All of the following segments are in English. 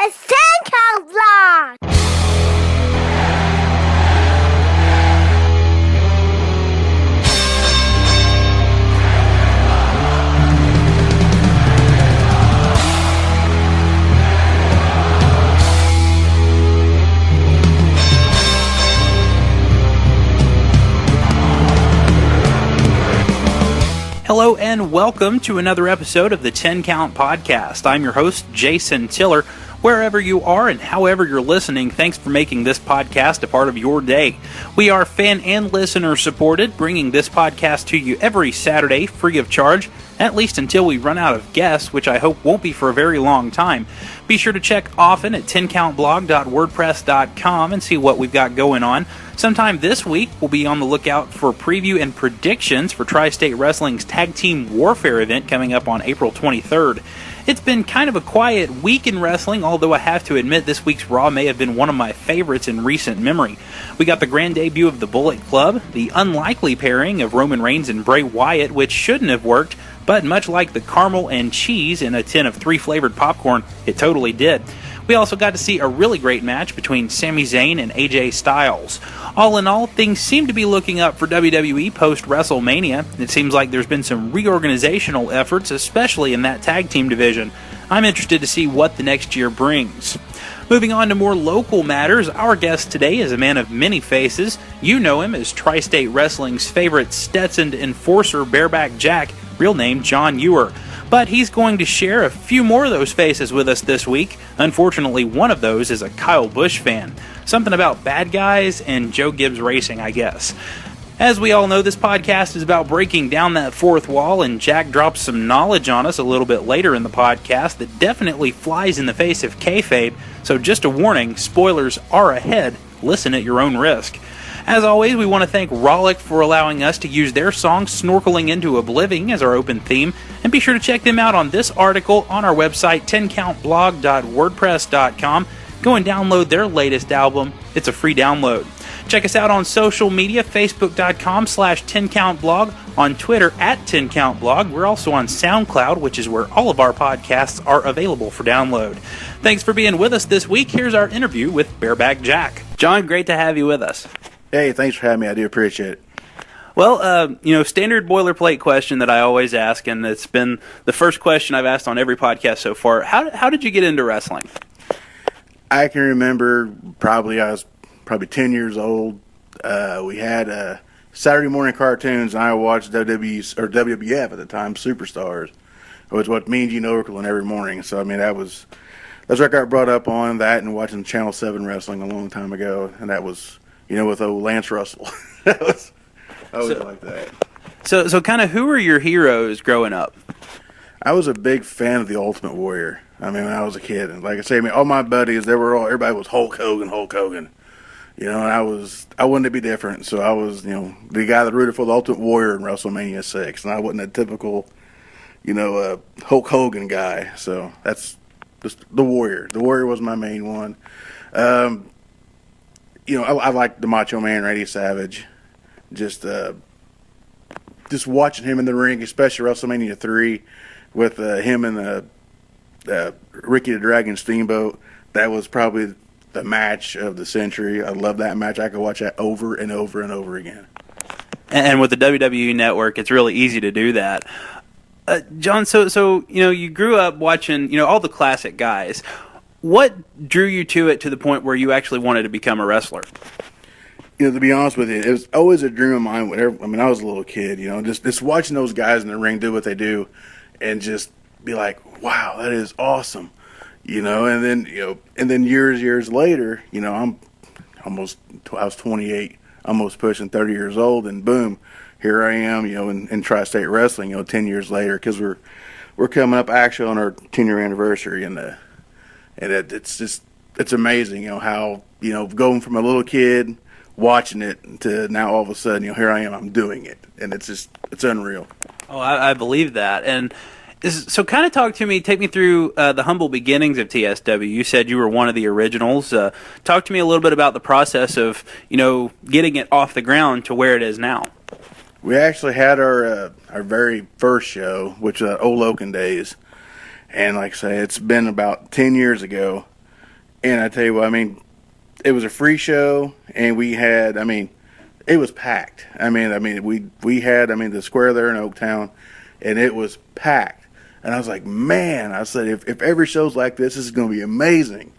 It's 10 Count Vlog! Hello and welcome to another episode of the 10 Count Podcast. I'm your host, Jason Tiller. Wherever you are and however you're listening, thanks for making this podcast a part of your day. We are fan and listener supported, bringing this podcast to you every Saturday free of charge, at least until we run out of guests, which I hope won't be for a very long time. Be sure to check often at 10countblog.wordpress.com and see what we've got going on. Sometime this week, we'll be on the lookout for preview and predictions for Tri-State Wrestling's Tag Team Warfare event coming up on April 23rd. It's been kind of a quiet week in wrestling, although I have to admit this week's Raw may have been one of my favorites in recent memory. We got the grand debut of the Bullet Club, the unlikely pairing of Roman Reigns and Bray Wyatt, which shouldn't have worked, but much like the caramel and cheese in a tin of 3-flavored popcorn, it totally did. We also got to see a really great match between Sami Zayn and AJ Styles. All in all, things seem to be looking up for WWE post-WrestleMania. It seems like there's been some reorganizational efforts, especially in that tag team division. I'm interested to see what the next year brings. Moving on to more local matters, our guest today is a man of many faces. You know him as Tri-State Wrestling's favorite Stetsoned Enforcer Bareback Jack, real name John Ewer. But he's going to share a few more of those faces with us this week. Unfortunately, one of those is a Kyle Busch fan. Something about bad guys and Joe Gibbs Racing, I guess. As we all know, this podcast is about breaking down that fourth wall, and Jack drops some knowledge on us a little bit later in the podcast that definitely flies in the face of kayfabe, so just a warning, spoilers are ahead. Listen at your own risk. As always, we want to thank R.O.H for allowing us to use their song Snorkeling into Oblivion as our open theme, and be sure to check them out on this article on our website 10countblog.wordpress.com. Go and download their latest album. It's a free download. Check us out on social media, facebook.com/10countblog, on Twitter @10countblog. We're also on SoundCloud, which is where all of our podcasts are available for download. Thanks for being with us this week. Here's our interview with Bareback Jack. John, great to have you with us. Hey, thanks for having me. I do appreciate it. Well, standard boilerplate question that I always ask, and it's been the first question I've asked on every podcast so far. How did you get into wrestling? I can remember I was 10 years old. We had Saturday morning cartoons, and I watched WWF at the time, Superstars. It was what me and Gene Okerlund every morning. So, I mean, that's what I got brought up on, that and watching Channel 7 wrestling a long time ago. And that was, with old Lance Russell. I always liked that. So kind of who were your heroes growing up? I was a big fan of the Ultimate Warrior. I mean, when I was a kid, and like I say, all my buddies, everybody was Hulk Hogan. And I wanted to be different, so I was, the guy that rooted for the Ultimate Warrior in WrestleMania 6, and I wasn't a typical, Hulk Hogan guy. So that's just the Warrior. The Warrior was my main one. I like the Macho Man, Randy Savage. Just watching him in the ring, especially WrestleMania 3, with him and Ricky the Dragon Steamboat. That was probably the match of the century. I love that match. I could watch that over and over and over again. And with the WWE Network, it's really easy to do that. John, so you grew up watching all the classic guys. What drew you to it to the point where you actually wanted to become a wrestler? To be honest with you, it was always a dream of mine. I was a little kid, just watching those guys in the ring do what they do, and just be like, wow, that is awesome, and then years later, I was 28, almost pushing 30 years old, and boom, here I am, in Tri-State Wrestling, 10 years later, because we're coming up actually on our 10-year anniversary, and it's amazing, how, going from a little kid watching it to now all of a sudden, here I am, I'm doing it, and it's unreal. Oh, I believe that. And so kind of take me through the humble beginnings of TSW. You said you were one of the originals. Talk to me a little bit about the process of, getting it off the ground to where it is now. We actually had our very first show, which was old Oaken days. And like I say, it's been about 10 years ago. And I tell you what, I mean, it was a free show, and we had, I mean, it was packed. We had the square there in Oaktown, and it was packed. And I was like, man, I said, if every show's like this is going to be amazing.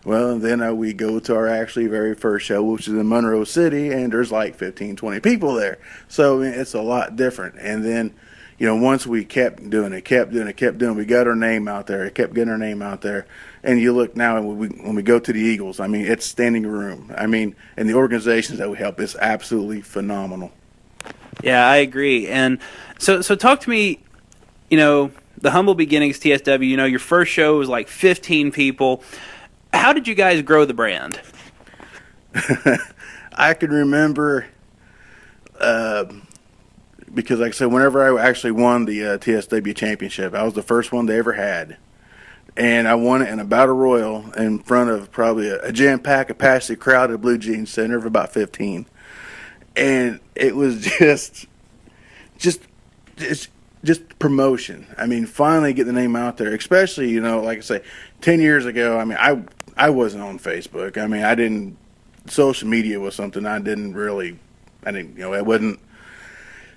Well, and then we go to our actually very first show, which is in Monroe City, and there's like 15, 20 people there. So it's a lot different. And then, once we kept doing it, we got our name out there. It kept getting our name out there. And you look now, when we go to the Eagles, I mean, it's standing room. I mean, and the organizations that we help is absolutely phenomenal. Yeah, I agree. And so talk to me, the humble beginnings TSW, your first show was like 15 people. How did you guys grow the brand? I can remember, because like I said, whenever I actually won the TSW championship, I was the first one they ever had. And I won it in a battle royal in front of probably a jam-packed, Apache crowd at Blue Jeans Center of about 15. And it was just promotion. I mean, finally get the name out there, especially, like I say, 10 years ago, I mean, I wasn't on Facebook. I mean, social media was something it wasn't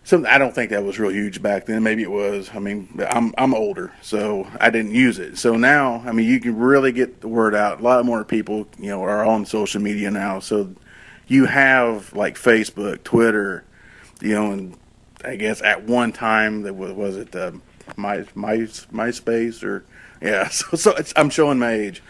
something, I don't think that was real huge back then. Maybe it was. I mean, I'm older, so I didn't use it. So now, I mean, you can really get the word out. A lot more people, are on social media now. So you have like Facebook, Twitter, and I guess at one time was it MySpace or yeah. So I'm showing my age.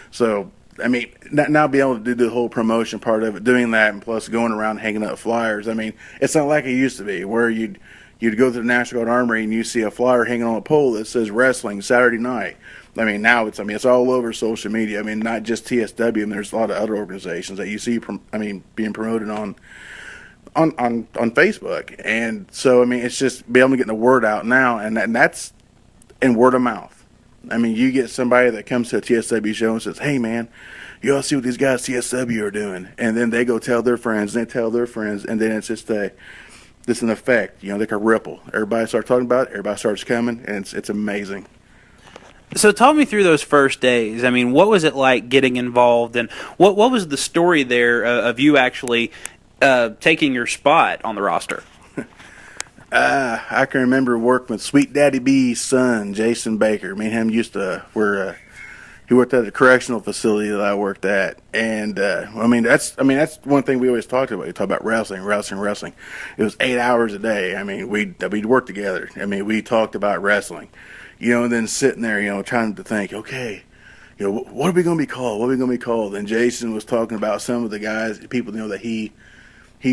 So I mean, now being able to do the whole promotion part of it, doing that, and plus going around hanging up flyers. I mean, it's not like it used to be, where you'd go to the National Guard Armory and you see a flyer hanging on a pole that says wrestling Saturday night. I mean, now it's all over social media. I mean, not just TSW, and there's a lot of other organizations that you see being promoted on Facebook. And so I mean, it's just being able to get the word out now, and that's in word of mouth. I mean, you get somebody that comes to a TSW show and says, hey, man, you ought to see what these guys TSW are doing. And then they go tell their friends, and they tell their friends, and then it's just an effect, like a ripple. Everybody starts talking about it, everybody starts coming, and it's amazing. So talk me through those first days. I mean, what was it like getting involved, and what was the story there of you actually taking your spot on the roster? I can remember working with Sweet Daddy B's son, Jason Baker. Me and him he worked at a correctional facility that I worked at, and that's one thing we always talked about. We talk about wrestling. It was 8 hours a day. I mean, we'd work together. I mean, we talked about wrestling, and then sitting there, trying to think, okay, what are we going to be called? What are we going to be called? And Jason was talking about some of the guys, people, that he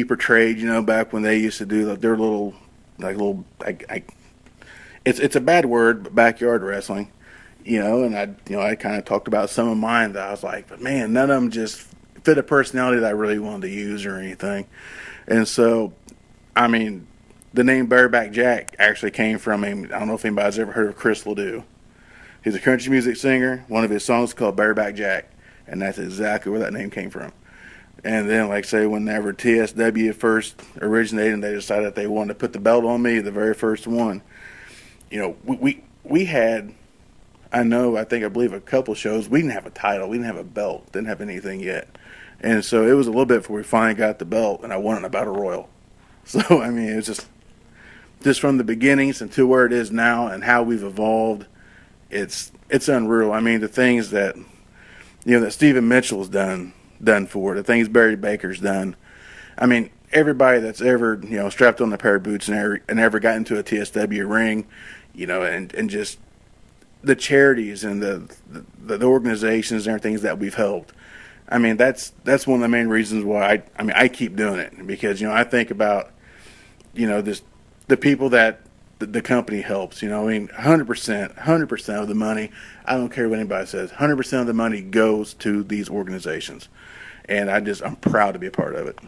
portrayed, back when they used to do their little. It's a bad word, but backyard wrestling, and I kind of talked about some of mine that I was like, but man, none of them just fit a personality that I really wanted to use or anything. And so, I mean, the name Bareback Jack actually came from him. I don't know if anybody's ever heard of Chris Ledoux. He's a country music singer. One of his songs is called Bareback Jack, and that's exactly where that name came from. And then, like say, whenever TSW first originated and they decided that they wanted to put the belt on me, the very first one, we had, I believe a couple shows, we didn't have a title, we didn't have a belt, didn't have anything yet. And so it was a little bit before we finally got the belt, and I won it in a battle royal. So, I mean, it's just from the beginnings and to where it is now and how we've evolved, it's unreal. I mean, the things that, that Stephen Mitchell's done for, the things Barry Baker's done. I mean, everybody that's ever, strapped on a pair of boots and ever got into a TSW ring, and just the charities and the organizations and everything that we've helped. I mean, that's one of the main reasons why I keep doing it, because, I think about, the people that the company helps, 100% of the money, I don't care what anybody says, 100% of the money goes to these organizations. And I'm proud to be a part of it.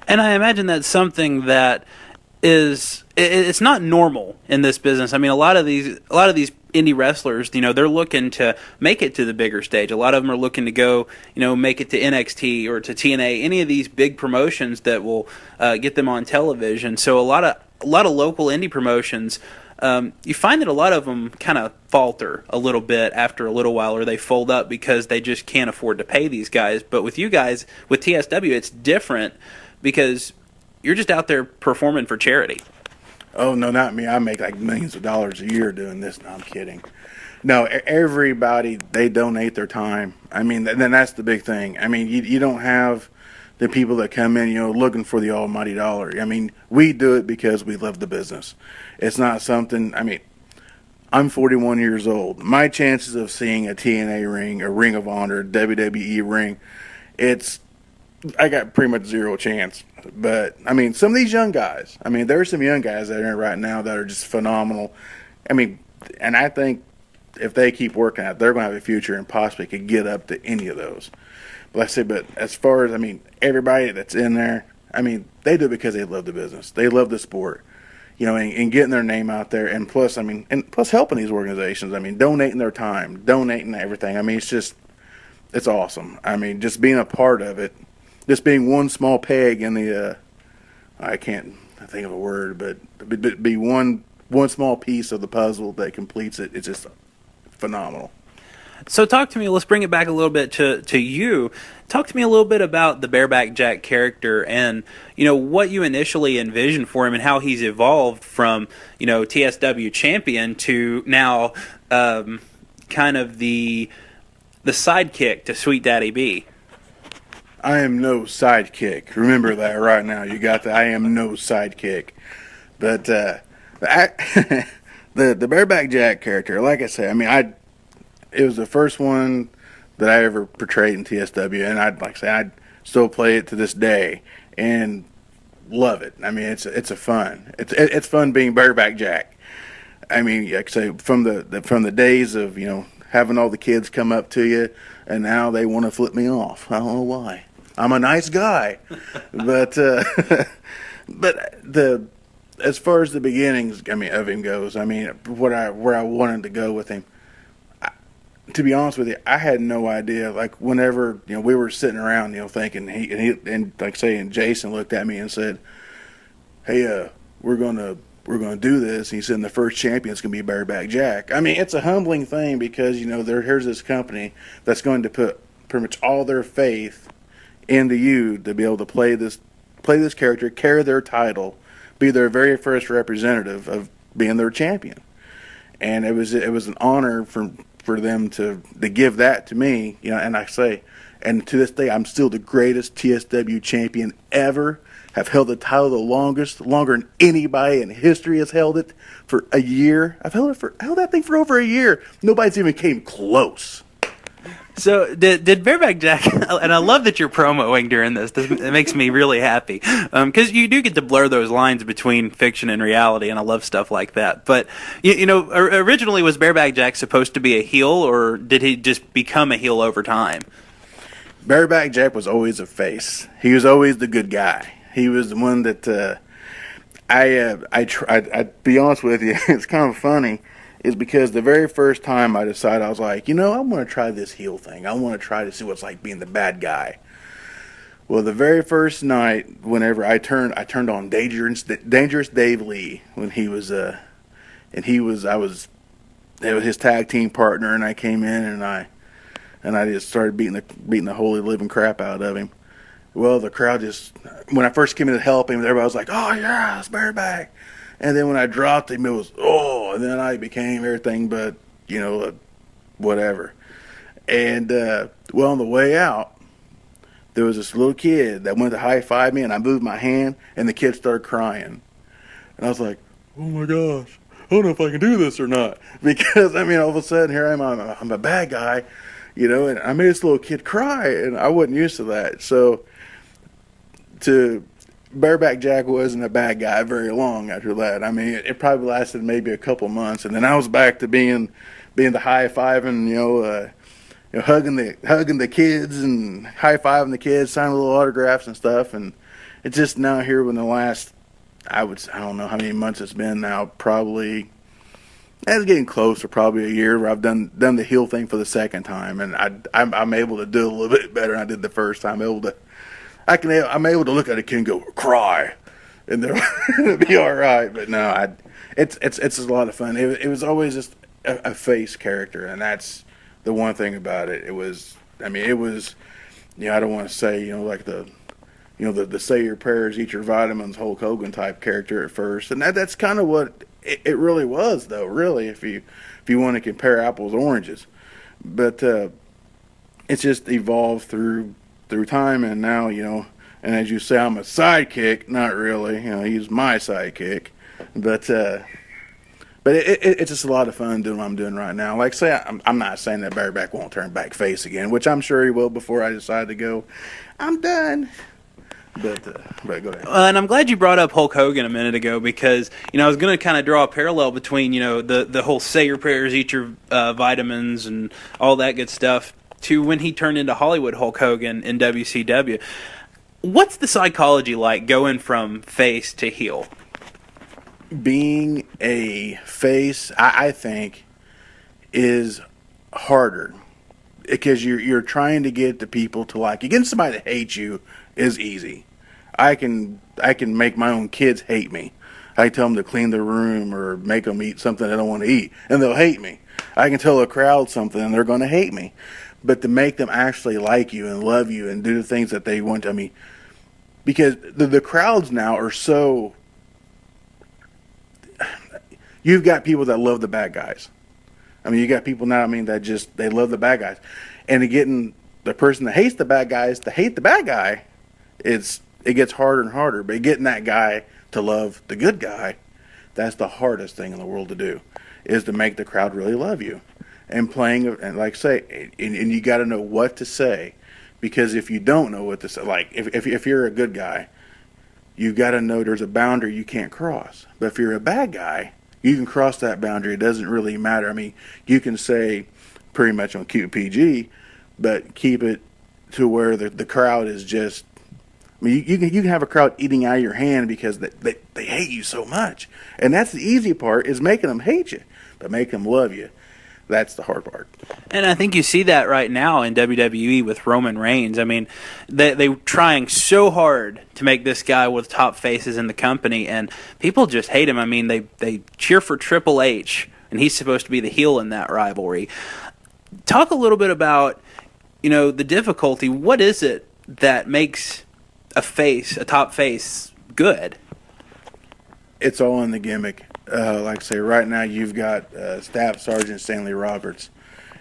And I imagine that's something that it's not normal in this business. I mean, a lot of these indie wrestlers, they're looking to make it to the bigger stage. A lot of them are looking to go, make it to NXT or to TNA, any of these big promotions that will get them on television. So a lot of local indie promotions, you find that a lot of them kind of falter a little bit after a little while, or they fold up because they just can't afford to pay these guys. But with you guys, with TSW, it's different because you're just out there performing for charity. Oh, no, not me. I make like millions of dollars a year doing this. No, I'm kidding. No, everybody, they donate their time. I mean, then that's the big thing. I mean, you don't have the people that come in, looking for the almighty dollar. I mean, we do it because we love the business. It's not something, I mean, I'm 41 years old. My chances of seeing a TNA ring, a Ring of Honor, WWE ring, I got pretty much zero chance. But, I mean, some of these young guys, there are some young guys that are in right now that are just phenomenal. I mean, and I think if they keep working at it, they're going to have a future and possibly could get up to any of those. But like I said, but as far as, everybody that's in there, they do it because they love the business. They love the sport, and getting their name out there. And plus, plus helping these organizations. Donating their time, donating everything. It's awesome. Just being a part of it, just being one small peg in the, I can't think of a word, but be one small piece of the puzzle that completes it. It's just phenomenal. So talk to me, let's bring it back a little bit to you. Talk to me a little bit about the Bareback Jack character and, what you initially envisioned for him and how he's evolved from, TSW champion to now kind of the sidekick to Sweet Daddy B. I am no sidekick. Remember that right now. You got that. I am no sidekick. But the Bareback Jack character, like I said, it was the first one that I ever portrayed in TSW, and I'd still play it to this day and love it. It's fun being Bareback Jack. Like I say, from the days of having all the kids come up to you, and now they want to flip me off. I don't know why. I'm a nice guy, but as far as the beginnings, of him goes, where I wanted to go with him. To be honest with you, I had no idea. Like whenever we were sitting around, thinking and like saying, Jason looked at me and said, "Hey, we're gonna do this." And he said, "The first champion's gonna be Bareback Jack." It's a humbling thing because here's this company that's going to put pretty much all their faith into you to be able to play this character, carry their title, be their very first representative of being their champion, and it was an honor for them to give that to me, and I say, and to this day, I'm still the greatest TSW champion ever. Have held the title the longest, longer than anybody in history has held it for a year. I've held that thing for over a year. Nobody's even came close. So did Bareback Jack, and I love that you're promoing during this. It makes me really happy because you do get to blur those lines between fiction and reality, and I love stuff like that. But originally was Bareback Jack supposed to be a heel, or did he just become a heel over time? Bareback Jack was always a face. He was always the good guy. He was the one that I'd be honest with you. It's kind of funny. Is because the very first time I decided, I was like, I want to try this heel thing. I want to try to see what it's like being the bad guy. Well, the very first night, whenever I turned on Dangerous Dave Lee when it was his tag team partner, and I came in and I just started beating the holy living crap out of him. Well, the crowd when I first came in to help him, everybody was like, "Oh yeah, it's Bareback." And then when I dropped him, it was, and then I became everything but, whatever. And, on the way out, there was this little kid that went to high-five me, and I moved my hand, and the kid started crying. And I was like, oh my gosh, I don't know if I can do this or not. Because, all of a sudden, here I am, I'm a bad guy, and I made this little kid cry, and I wasn't used to that. So, Bareback Jack wasn't a bad guy very long after that. It probably lasted maybe a couple months, and then I was back to being the high-fiving, hugging the kids and high-fiving the kids, signing little autographs and stuff. And it's just now here in the last, I don't know how many months it's been now. Probably, it's getting close to probably a year where I've done the heel thing for the second time, and I'm able to do it a little bit better than I did the first time. I'm able to look at a kid and go, cry, and it'll be all right. But no, it's a lot of fun. It was always just a face character, and that's the one thing about it. It was, I mean, it was, I don't want to say, like the say your prayers, eat your vitamins, Hulk Hogan type character at first, and that's kind of what it really was, though. Really, if you want to compare apples to oranges, but it's just evolved through time, and now and as you say, I'm a sidekick. Not really, he's my sidekick, but it's just a lot of fun doing what I'm doing right now. Like I say, I'm not saying that Bareback won't turn back face again, which I'm sure he will before I decide to go, I'm done. But go ahead. And I'm glad you brought up Hulk Hogan a minute ago because, I was going to kind of draw a parallel between, the whole say your prayers, eat your vitamins and all that good stuff to when he turned into Hollywood Hulk Hogan in WCW. What's the psychology like going from face to heel? Being a face, I think, is harder because you're trying to get the people to like you. Getting somebody to hate you is easy. I can make my own kids hate me. I tell them to clean their room or make them eat something they don't want to eat, and they'll hate me. I can tell a crowd something, and they're going to hate me. But to make them actually like you and love you and do the things that they want, because the crowds now are so. You've got people that love the bad guys. You got people now, that just, they love the bad guys. And getting the person that hates the bad guys to hate the bad guy, it gets harder and harder. But getting that guy to love the good guy, that's the hardest thing in the world to do, is to make the crowd really love you. And playing, and like I say, and you got to know what to say. Because if you don't know what to say, like if you're a good guy, you got to know there's a boundary you can't cross. But if you're a bad guy, you can cross that boundary. It doesn't really matter. You can say pretty much on QPG, but keep it to where the crowd is just. You can have a crowd eating out of your hand because they hate you so much, and that's the easy part is making them hate you, but make them love you. That's the hard part. And I think you see that right now in WWE with Roman Reigns. They're trying so hard to make this guy with top faces in the company, and people just hate him. They cheer for Triple H, and he's supposed to be the heel in that rivalry. Talk a little bit about, the difficulty. What is it that makes a top face, good? It's all in the gimmick. Like I say, right now you've got Staff Sergeant Stanley Roberts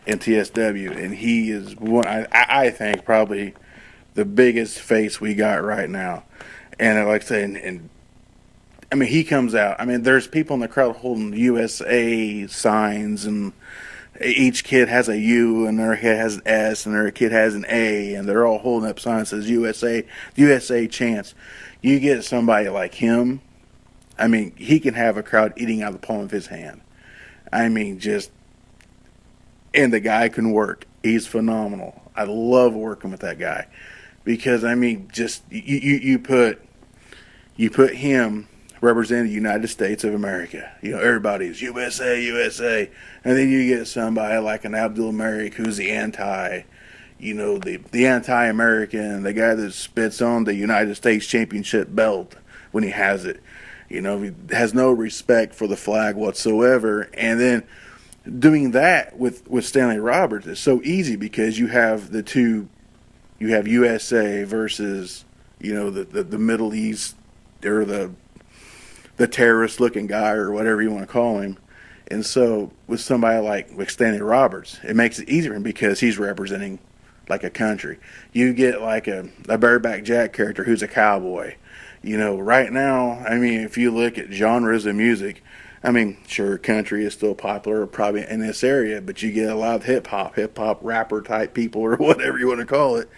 in TSW, and he is one. I think probably the biggest face we got right now. And like I say, and he comes out. There's people in the crowd holding USA signs, and each kid has a U, and their kid has an S, and their kid has an A, and they're all holding up signs that says USA chants. You get somebody like him. He can have a crowd eating out of the palm of his hand. And the guy can work. He's phenomenal. I love working with that guy because just you put him representing the United States of America. Everybody's USA, and then you get somebody like an Abdullah Merrick who's the the anti-American, the guy that spits on the United States Championship belt when he has it. He has no respect for the flag whatsoever. And then doing that with Stanley Roberts is so easy because you have the two. You have USA versus, the Middle East or the terrorist-looking guy or whatever you want to call him. And so with somebody like Stanley Roberts, it makes it easier for him because he's representing like a country. You get like a Bareback Jack character who's a cowboy. Right now, if you look at genres of music, sure, country is still popular probably in this area, but you get a lot of hip-hop rapper type people or whatever you want to call it,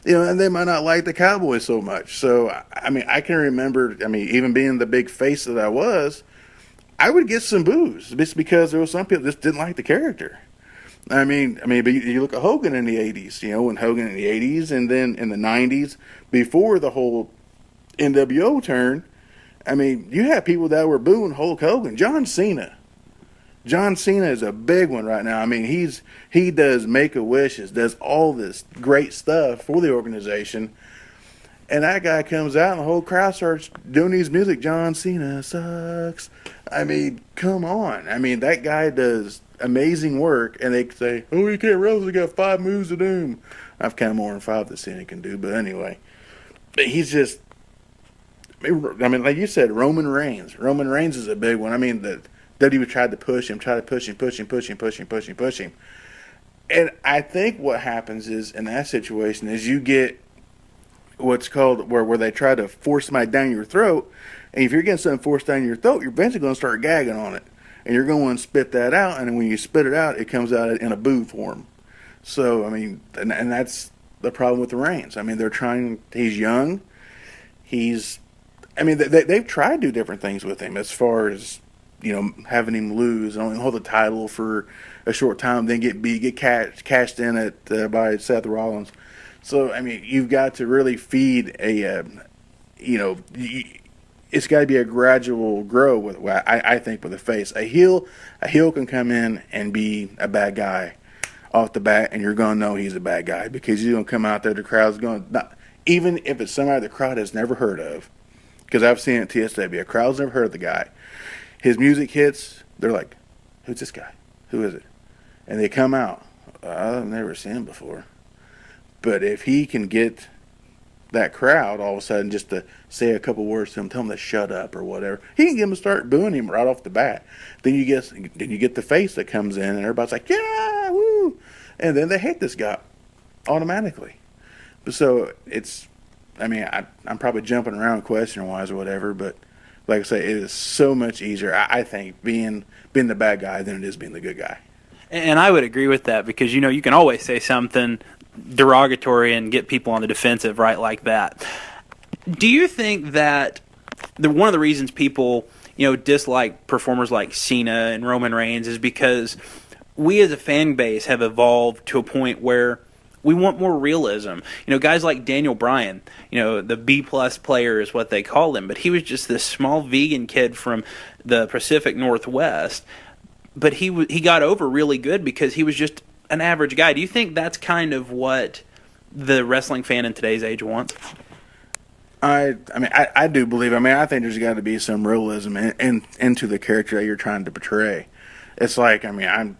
and they might not like the cowboy so much. So, I can remember, even being the big face that I was, I would get some boos just because there was some people that just didn't like the character. But you look at Hogan in the 80s, when Hogan in the 80s and then in the 90s, before the whole NWO turn, you have people that were booing Hulk Hogan. John Cena is a big one right now. He does Make-A-Wishes, does all this great stuff for the organization, And that guy comes out and the whole crowd starts doing his music. John Cena sucks. I mean, come on. I mean, that guy does amazing work, and they say, oh, you can't wrestle, he got 5 moves of doom. I've kind of more than 5 that Cena can do, but anyway. But he's just, I mean, like you said, Roman Reigns. Roman Reigns is a big one. I mean, the WWE tried to push him. And I think what happens is, in that situation, is you get what's called where they try to force somebody down your throat, and if you're getting something forced down your throat, you're eventually going to start gagging on it, and you're going to spit that out, and when you spit it out, it comes out in a boo form. So, I mean, and that's the problem with the Reigns. I mean, they're trying, he's young, they've tried to do different things with him as far as, you know, having him lose and only hold the title for a short time, then get cashed in by Seth Rollins. So, I mean, you've got to really feed it's got to be a gradual grow with, I think, with a face. A heel can come in and be a bad guy off the bat, and you're going to know he's a bad guy because he's going to come out there, the crowd's going to, even if it's somebody the crowd has never heard of, because I've seen it at TSW, a crowd's never heard of the guy. His music hits, they're like, who's this guy? Who is it? And they come out, I've never seen him before. But if he can get that crowd all of a sudden just to say a couple words to him, tell him to shut up or whatever, he can get them to start booing him right off the bat. Then you get the face that comes in and everybody's like, yeah, woo, and then they hate this guy automatically. So it's, I mean, I'm probably jumping around question wise or whatever, but like I say, it is so much easier, I think, being the bad guy than it is being the good guy. And I would agree with that because, you know, you can always say something derogatory and get people on the defensive right like that. Do you think that one of the reasons people, you know, dislike performers like Cena and Roman Reigns is because we as a fan base have evolved to a point where we want more realism. You know, guys like Daniel Bryan, you know, the B-plus player is what they call him, but he was just this small vegan kid from the Pacific Northwest. But he got over really good because he was just an average guy. Do you think that's kind of what the wrestling fan in today's age wants? I do believe. I mean, I think there's got to be some realism into the character that you're trying to portray. It's like, I mean,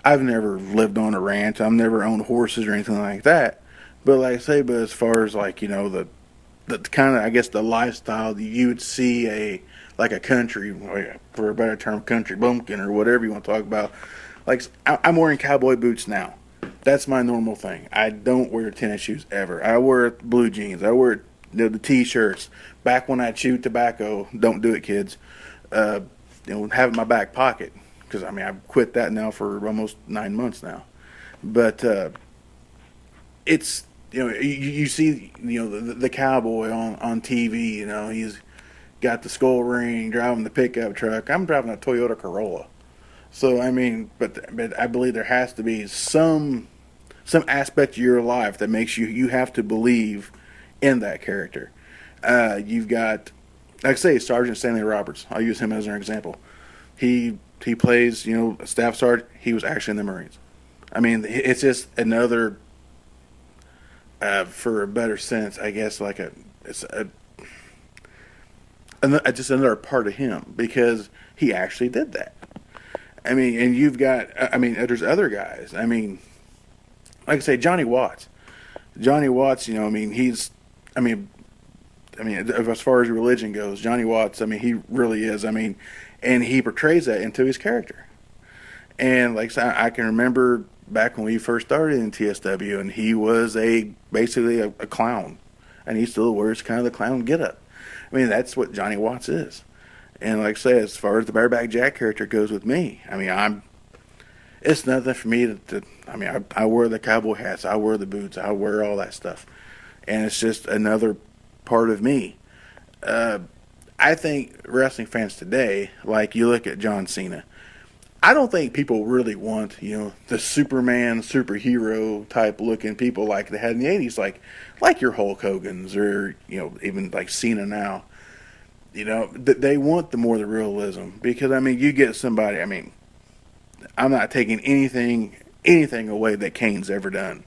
I've never lived on a ranch. I've never owned horses or anything like that. But like I say, but as far as like, you know, the kind of, I guess, the lifestyle you would see a country, for a better term, country bumpkin or whatever you want to talk about. Like, I'm wearing cowboy boots now. That's my normal thing. I don't wear tennis shoes ever. I wear blue jeans. I wear the T-shirts. Back when I chewed tobacco, don't do it, kids. Have it in my back pocket. Because, I mean, I've quit that now for almost 9 months now. But it's, you know, you see, you know, the cowboy on TV, you know, he's got the skull ring, driving the pickup truck. I'm driving a Toyota Corolla. So, I mean, but I believe there has to be some aspect of your life that makes you have to believe in that character. You've got, like I say, Sergeant Stanley Roberts. I'll use him as an example. He plays, you know, a staff sergeant. He was actually in the Marines. I mean, it's just another, for a better sense, I guess, just another part of him because he actually did that. I mean, and you've got, I mean, there's other guys. I mean, like I say, Johnny Watts. Johnny Watts, you know, I mean, as far as religion goes, Johnny Watts, I mean, he really is. I mean, and he portrays that into his character. And like I can remember back when we first started in TSW, and he was basically a clown, and he still wears kind of the clown getup. I mean, that's what Johnny Watts is. And like I say, as far as the Bareback Jack character goes with me, I mean, it's nothing for me I wear the cowboy hats, I wear the boots, I wear all that stuff. And it's just another part of me. I think wrestling fans today, like you look at John Cena, I don't think people really want, you know, the Superman, superhero type looking people like they had in the 80s, like your Hulk Hogan's or, you know, even like Cena now. You know, they want the realism because, I mean, you get somebody, I mean, I'm not taking anything away that Kane's ever done.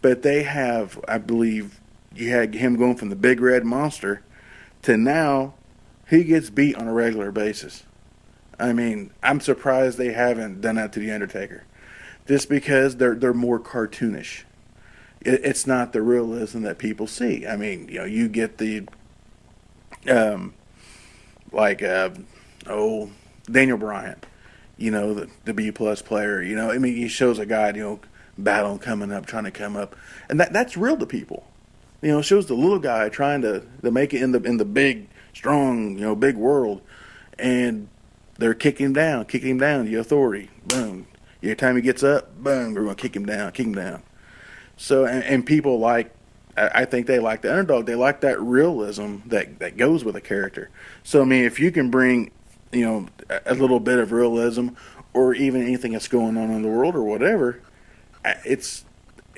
But they have, I believe, you had him going from the big red monster to now he gets beat on a regular basis. I mean, I'm surprised they haven't done that to the Undertaker, just because they're more cartoonish. It's not the realism that people see. I mean, you get the Daniel Bryan, the B plus player. I mean, he shows a guy battling, coming up, trying to come up, and that's real to people. It shows the little guy trying to make it in the big, strong, big world, and they're kicking him down, the authority, boom. Every time he gets up, boom, we're going to kick him down. So, and people I think they like the underdog. They like that realism that goes with a character. So, I mean, if you can bring, a little bit of realism, or even anything that's going on in the world or whatever, it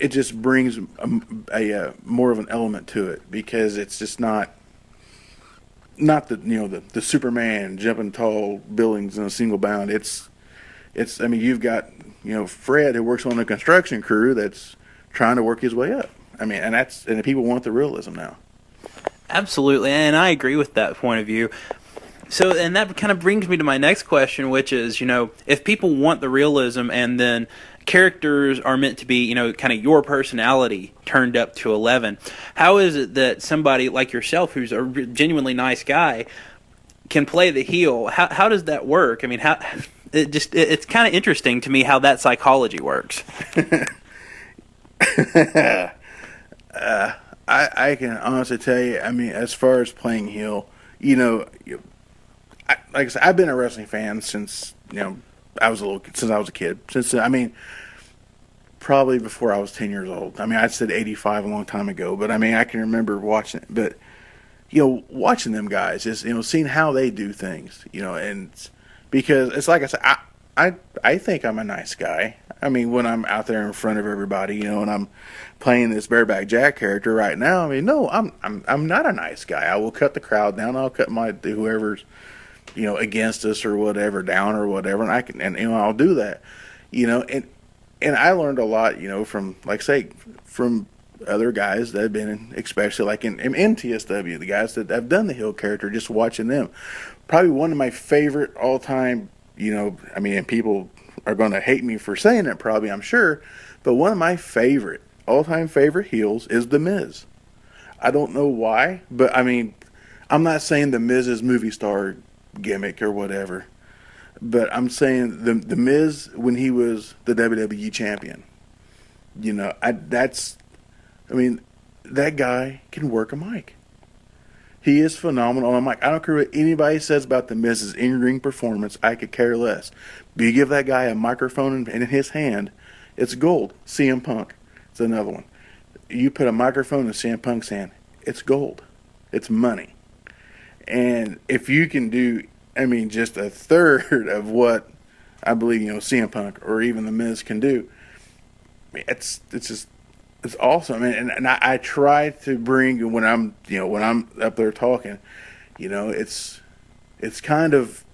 just brings a more of an element to it, because it's just not the Superman jumping tall buildings in a single bound. I mean, you've got Fred, who works on a construction crew that's trying to work his way up. I mean, and people want the realism now. Absolutely, and I agree with that point of view. So, and that kind of brings me to my next question, which is, if people want the realism and then characters are meant to be, kind of your personality turned up to 11, how is it that somebody like yourself, who's a genuinely nice guy, can play the heel? How does that work? I mean, it's kind of interesting to me how that psychology works. I can honestly tell you, I mean, as far as playing heel, like I said, I've been a wrestling fan since I was a kid. Probably before I was 10 years old. I mean, I said 85 a long time ago, but I mean, I can remember watching it. But watching them guys, is seeing how they do things, and because it's like I said, I think I'm a nice guy. I mean, when I'm out there in front of everybody, and I'm playing this Bareback Jack character right now, I mean, no, I'm not a nice guy. I will cut the crowd down. I'll cut whoever's against us or whatever down or whatever, and I'll do that, and I learned a lot, from from other guys that have been especially like in TSW, the guys that have done the heel character, just watching them. Probably one of my favorite all time, I mean, and people are going to hate me for saying it probably, I'm sure, but one of my all-time favorite heels is The Miz. I don't know why, but I mean, I'm not saying The Miz's movie star gimmick or whatever, but I'm saying the Miz when he was the WWE champion. That guy can work a mic. He is phenomenal on a mic. I don't care what anybody says about the Miz's in-ring performance. I could care less. But you give that guy a microphone in his hand, it's gold. CM Punk, it's another one. You put a microphone in CM Punk's hand, it's gold. It's money. And if you can do, just a third of what I believe, CM Punk or even the Miz can do, it's awesome. And I try to bring, when I'm up there talking, it's kind of,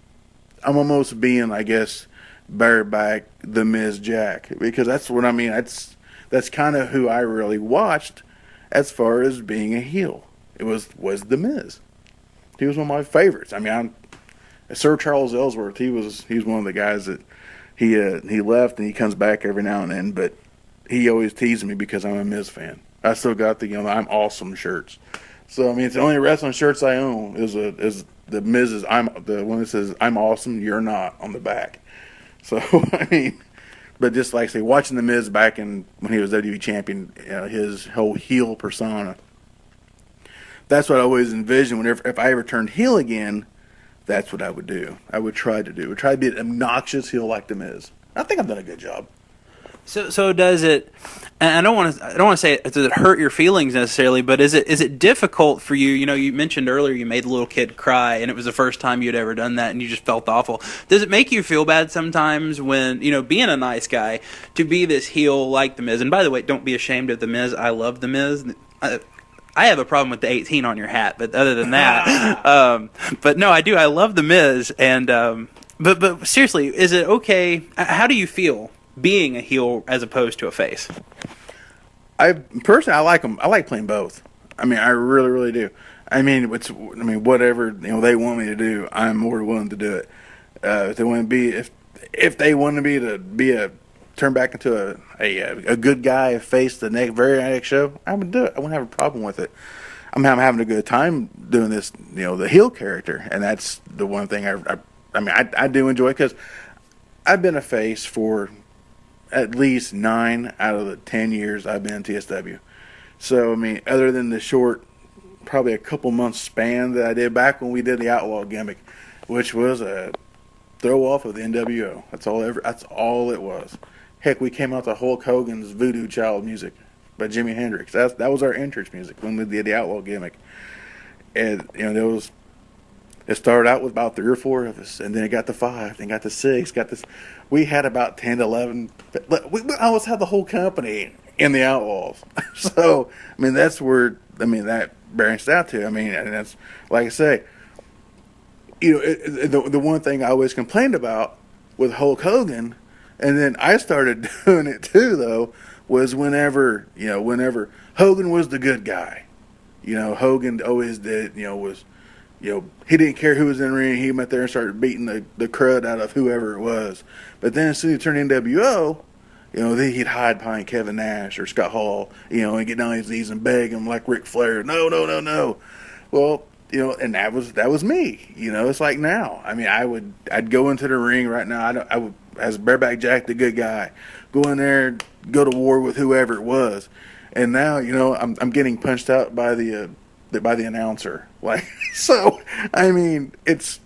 I'm almost being, I guess, Bareback the Miz Jack, because that's what I mean. That's kind of who I really watched as far as being a heel. It was the Miz. He was one of my favorites. I mean, Sir Charles Ellsworth. He was one of the guys that he left and he comes back every now and then, but he always teased me because I'm a Miz fan. I still got the I'm awesome shirts. So I mean, it's the only wrestling shirts I own is the Miz's the one that says I'm awesome, you're not on the back. So I mean, but just like I say, watching the Miz back when he was WWE champion, his whole heel persona. That's what I always envisioned. If I ever turned heel again, that's what I would do. I would try to do. I would try to be an obnoxious heel like the Miz. I think I've done a good job. So does it? And I don't want to say does it hurt your feelings necessarily, but is it difficult for you? You mentioned earlier you made the little kid cry, and it was the first time you'd ever done that, and you just felt awful. Does it make you feel bad sometimes when being a nice guy to be this heel like the Miz? And by the way, don't be ashamed of the Miz. I love the Miz. I have a problem with the 18 on your hat, but other than that, but no, I do. I love the Miz, and but seriously, is it okay? How do you feel being a heel as opposed to a face? I personally, I like them. I like playing both. I mean, I really, really do. I mean, whatever they want me to do, I'm more willing to do it. If they want to be, if they want me to be turn back into a good guy, face the very next show, I would do it. I wouldn't have a problem with it. I'm having a good time doing this, the heel character, and that's the one thing I do enjoy, because I've been a face for at least 9 out of the 10 years I've been in TSW. So, I mean, other than the short, probably a couple months span that I did back when we did the Outlaw gimmick, which was a throw off of the NWO. That's all it was. Heck, we came out to Hulk Hogan's Voodoo Child music by Jimi Hendrix. That was our entrance music when we did the Outlaw gimmick. And, it started out with about 3 or 4 of us, and then it got to 5, then got to 6, got this. We had about 10 to 11. We always had the whole company in the Outlaws. So, I mean, that's where, that branched out to. I mean, and that's, like I say, the one thing I always complained about with Hulk Hogan, and then I started doing it too, though, was whenever Hogan was the good guy. Hogan always did, he didn't care who was in the ring. He went there and started beating the crud out of whoever it was. But then as soon as he turned NWO, then he'd hide behind Kevin Nash or Scott Hall, and get down on his knees and beg him like Ric Flair. No, no, no, no. Well, and that was me. It's like now. I mean, I'd go into the ring right now. I would, as Bareback Jack, the good guy, go in there, go to war with whoever it was. And now, I'm getting punched out by the announcer. Like, so, I mean, it's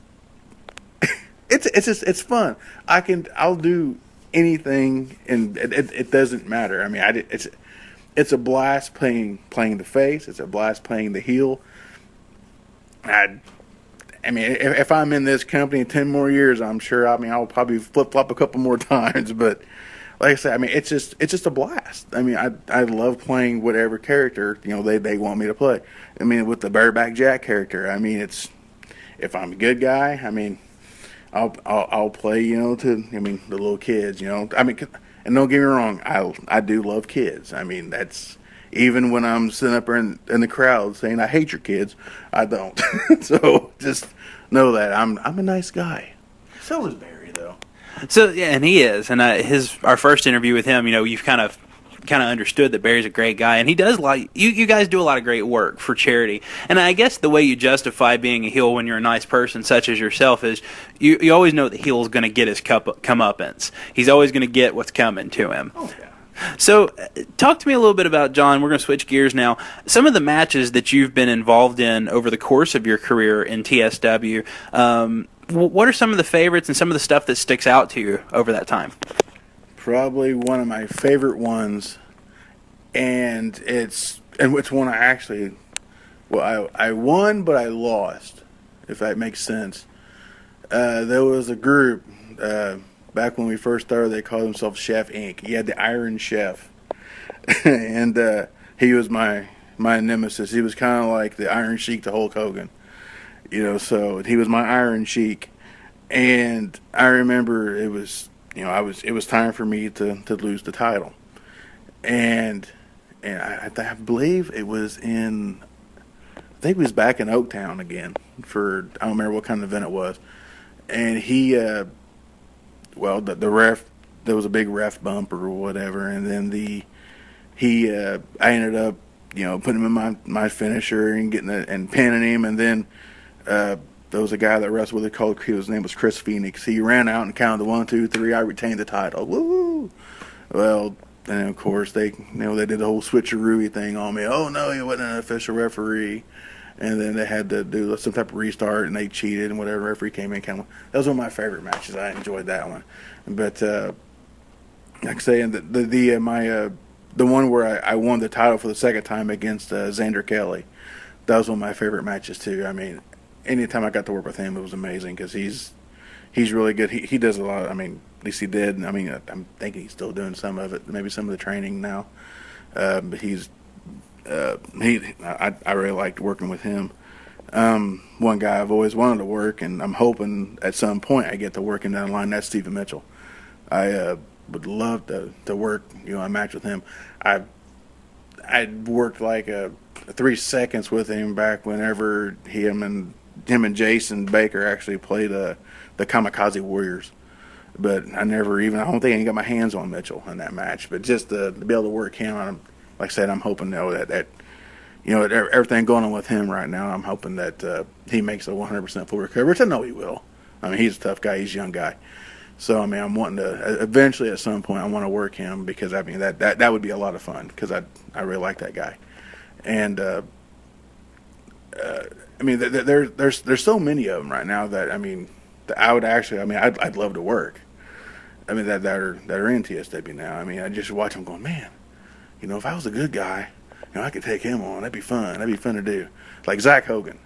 fun. I'll do anything, and it doesn't matter. I mean, it's a blast playing the face. It's a blast playing the heel. I mean, if I'm in this company in 10 more years, I'm sure. I mean, I'll probably flip flop a couple more times, but like I said, I mean, it's just a blast. I mean, I love playing whatever character they want me to play. I mean, with the Bareback Jack character, I mean, if I'm a good guy, I mean, I'll play the little kids, I mean, and don't get me wrong, I do love kids. I mean, that's even when I'm sitting up there in the crowd saying I hate your kids, I don't. So just know that I'm a nice guy. So is Barry, though. So yeah, and he is. And our first interview with him, you've kind of understood that Barry's a great guy, and he does you guys do a lot of great work for charity. And I guess the way you justify being a heel when you're a nice person such as yourself is you always know the heel's going to get his comeuppance. He's always going to get what's coming to him. Oh yeah. So, talk to me a little bit about, John, we're going to switch gears now, some of the matches that you've been involved in over the course of your career in TSW. What are some of the favorites and some of the stuff that sticks out to you over that time? Probably one of my favorite ones, and it's one I won, but I lost, if that makes sense. There was a group, back when we first started, they called themselves Chef Inc. He had the Iron Chef, and he was my nemesis. He was kind of like the Iron Sheik to Hulk Hogan, so he was my Iron Sheik. And I remember it was time for me to lose the title, and I believe it was it was back in Oaktown again for, I don't remember what kind of event it was, and he. Well, the ref, there was a big ref bump or whatever, and then I ended up, putting him in my finisher and getting it and pinning him, and then there was a guy that wrestled with it his name was Chris Phoenix. He ran out and counted the 1, 2, 3. I retained the title. Woo! Well, and of course they did the whole switcheroo thing on me. Oh no, he wasn't an official referee. And then they had to do some type of restart, and they cheated, and whatever. Referee came in, that was one of my favorite matches. I enjoyed that one. But like I say, the one where I won the title for the second time against Xander Kelly, that was one of my favorite matches too. I mean, anytime I got to work with him, it was amazing because he's really good. He does a lot. I mean, at least he did. I mean, I'm thinking he's still doing some of it, maybe some of the training now. But he's. I really liked working with him. One guy I've always wanted to work, and I'm hoping at some point I get to work in that line. That's Stephen Mitchell. I would love to work a match with him. I worked like 3 seconds with him back whenever him and Jason Baker actually played the Kamikaze Warriors. But I don't think I got my hands on Mitchell in that match. But just to be able to work him, like I said, I'm hoping that everything going on with him right now, I'm hoping that he makes a 100% full recovery, which I know he will. I mean, he's a tough guy. He's a young guy. So, I mean, I'm wanting to, eventually at some point, I want to work him because, I mean, that would be a lot of fun because I really like that guy. And, I mean, there's so many of them right now that, I mean, I'd love to work. I mean, that are in TSW now. I mean, I just watch them going, man, if I was a good guy, I could take him on. That'd be fun. That'd be fun to do. Like Zach Hogan.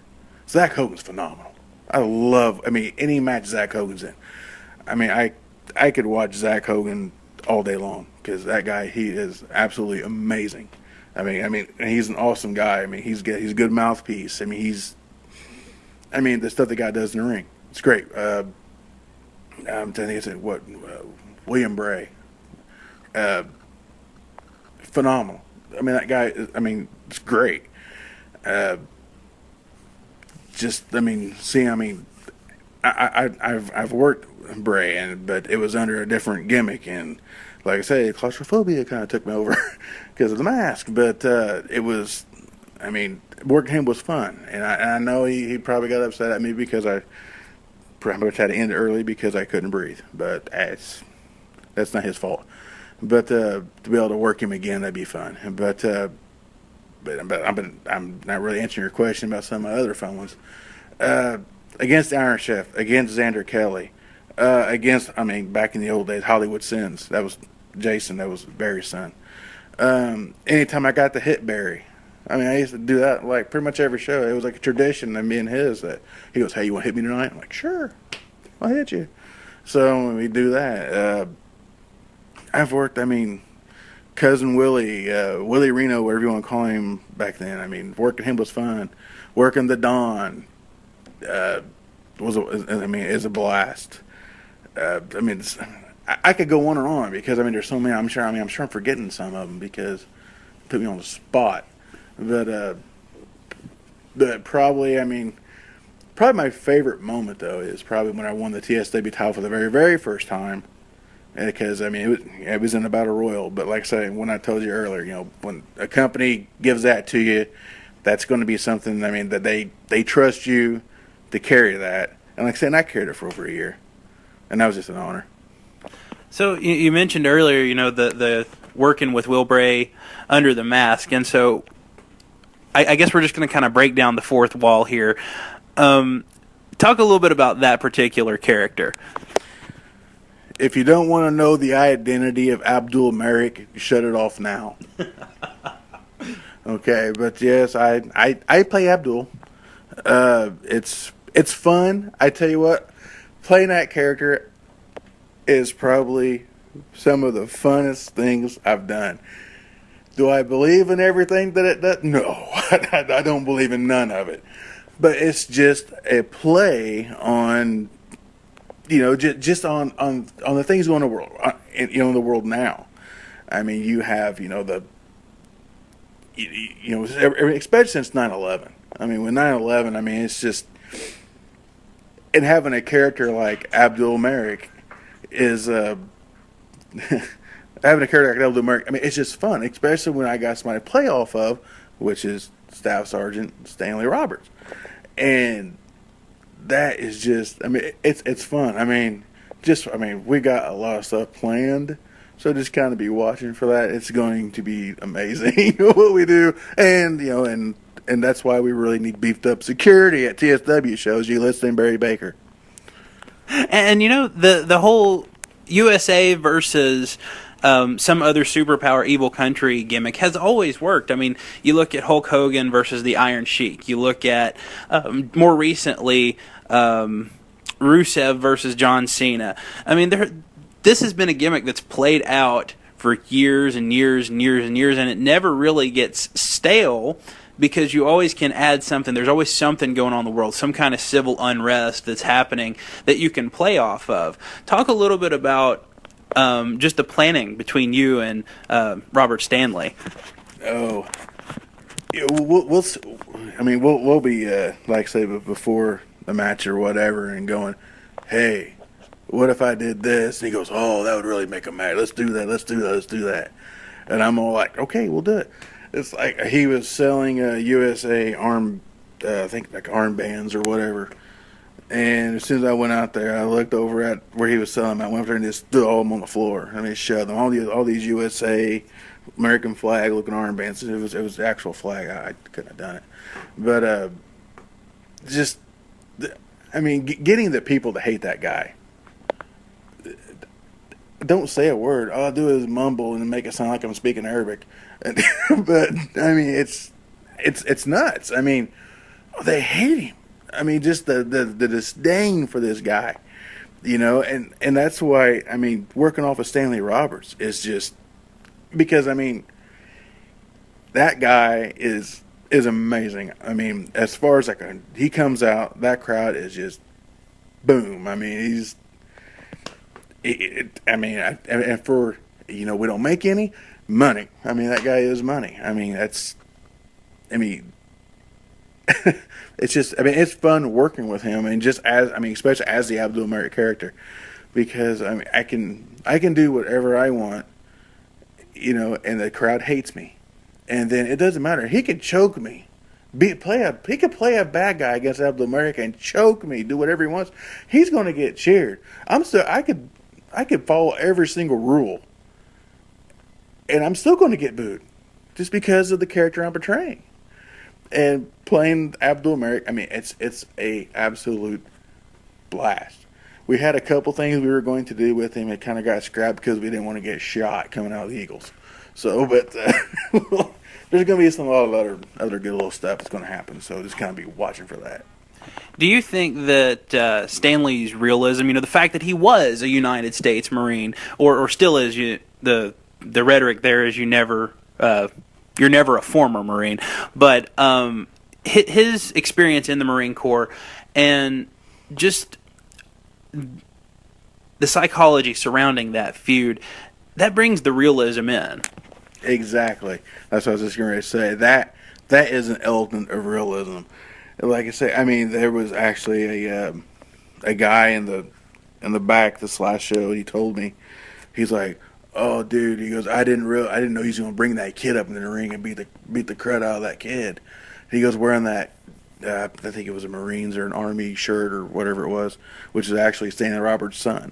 Zach Hogan's phenomenal. Any match Zach Hogan's in. I mean, I could watch Zach Hogan all day long because that guy, he is absolutely amazing. I mean, he's an awesome guy. I mean, he's a good mouthpiece. I mean, the stuff the guy does in the ring, it's great. I'm telling you, William Bray, phenomenal. I mean, that guy. I mean, it's great. I've worked Bray, but it was under a different gimmick, and like I say, claustrophobia kind of took me over because of the mask. But it was, I mean, working him was fun, and I know he probably got upset at me because I pretty much had to end it early because I couldn't breathe. But that's not his fault. But to be able to work him again, that'd be fun. But I'm not really answering your question about some of my other fun ones. Against Iron Chef, against Xander Kelly, back in the old days, Hollywood Sins. That was Jason. That was Barry's son. Anytime I got to hit Barry, I mean, I used to do that like pretty much every show. It was like a tradition of me and his that he goes, "Hey, you want to hit me tonight?" I'm like, "Sure, I'll hit you." So we do that. I've worked, Cousin Willie, Willie Reno, whatever you want to call him back then. I mean, working him was fun. Working the Don is a blast. I could go on and on because there's so many. I'm sure I'm forgetting some of them because it put me on the spot. But probably my favorite moment though is probably when I won the TSW title for the very, very first time. Because it was in a battle royal, but like I say, when I told you earlier, when a company gives that to you, that's going to be something. That they trust you to carry that, and like I said, I carried it for over a year, and that was just an honor. So you mentioned earlier, the working with Will Bray under the mask, and so I guess we're just going to kind of break down the fourth wall here. Talk a little bit about that particular character. If you don't want to know the identity of Abdullah Merrick, shut it off now. Okay, but yes, I play Abdul. It's fun. I tell you what, playing that character is probably some of the funnest things I've done. Do I believe in everything that it does? No, I don't believe in none of it. But it's just a play on. Just on the things going on in the world, in the world now. I mean, you have, especially since 9/11. I mean, with 9/11, it's just, and having a character like Abdul Merrick is, having a character like Abdul Merrick, it's just fun, especially when I got somebody to play off of, which is Staff Sergeant Stanley Roberts. And that is just, it's fun. We got a lot of stuff planned, so just kind of be watching for that. It's going to be amazing what we do, and and that's why we really need beefed up security at TSW shows. You listen, Barry Baker, and the whole USA versus some other superpower evil country gimmick has always worked. You look at Hulk Hogan versus the Iron Sheik. You look at more recently Rusev versus John Cena. This has been a gimmick that's played out for years and years and years and years, and it never really gets stale because you always can add something. There's always something going on in the world, some kind of civil unrest that's happening that you can play off of. Talk a little bit about just the planning between you and Robert Stanley. Oh, Yeah, we'll be like say before the match or whatever, and going, hey, what if I did this? And he goes, oh, that would really make him mad. Let's do that. Let's do that. Let's do that. And I'm all like, okay, we'll do it. It's like he was selling USA arm, I think like armbands or whatever. And as soon as I went out there, I looked over at where he was selling them. I went up there and just threw all of them on the floor. I mean, shoved them. All these USA American flag looking armbands. It was the actual flag. I couldn't have done it. But getting the people to hate that guy. Don't say a word. All I do is mumble and make it sound like I'm speaking Arabic. But I mean, it's nuts. I mean, they hate him. I mean, just the disdain for this guy, and that's why, I mean, working off of Stanley Roberts is just because, I mean, that guy is amazing. I mean, as far as he comes out, that crowd is just boom. I mean, and for, we don't make any money. I mean, that guy is money. I mean, it's just, it's fun working with him, and especially as the Abdullah Merrick character, because I can do whatever I want, and the crowd hates me, and then it doesn't matter. He could choke me, he could play a bad guy against Abdullah Merrick and choke me, do whatever he wants. He's going to get cheered. I could follow every single rule, and I'm still going to get booed, just because of the character I'm portraying. And playing Abdullah Merrick, I mean, it's a absolute blast. We had a couple things we were going to do with him. It kind of got scrapped because we didn't want to get shot coming out of the Eagles. So, but there's going to be a lot of other good little stuff that's going to happen. So just kind of be watching for that. Do you think that Stanley's realism, the fact that he was a United States Marine, or still is, the rhetoric there is you're never a former Marine, but his experience in the Marine Corps and just the psychology surrounding that feud, that brings the realism in. Exactly. That's what I was just going to say. That is an element of realism. Like I say, I mean, there was actually a guy in the back this last show. He told me, he's like, oh, dude, he goes, I didn't know he was going to bring that kid up into the ring and beat the crud out of that kid. He goes, wearing that, I think it was a Marines or an Army shirt or whatever it was, which is actually Stanley Roberts' son.